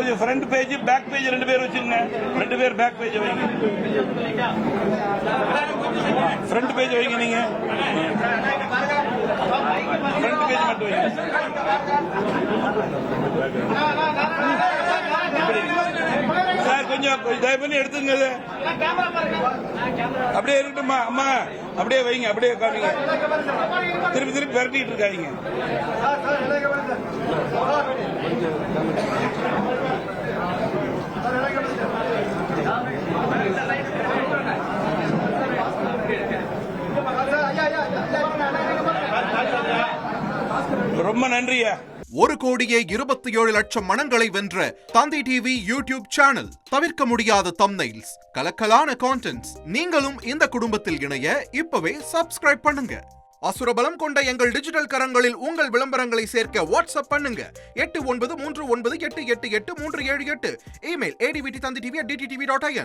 கொஞ்சம் front page back page 2 பேர் வச்சுங்க. 2 பேர் பேக் பேஜ் வைங்க. ஃப்ரண்ட் பேஜ் வைங்க. நீங்க ஃப்ரண்ட் பேஜ் மட்டும் வைங்க. சார் கொஞ்சம் தயவு பண்ணி எடுத்துங்க. அப்படியே இருக்கட்டுமா அம்மா? அப்படியே வைங்க. அப்படியே காமிங்க. திருப்பி திருப்பி விரட்டிட்டு இருக்காங்க. ரொம்ப நன்றியா. 1,27,00,000 மனங்களை வென்ற தந்தி டிவி யூடியூப் சேனல். தவிர்க்க முடியாத தம்ப்நெயில்ஸ், கலக்கலான கான்டென்ட்ஸ். நீங்களும் இந்த குடும்பத்தில் இணைய இப்பவே சப்ஸ்கிரைப் பண்ணுங்க. அசுரபலம் கொண்ட எங்கள் டிஜிட்டல் கரங்களில் உங்கள் விளம்பரங்களை சேர்க்க வாட்ஸ்அப் பண்ணுங்க. 8939888838. Email advtthanditv@dttv.in.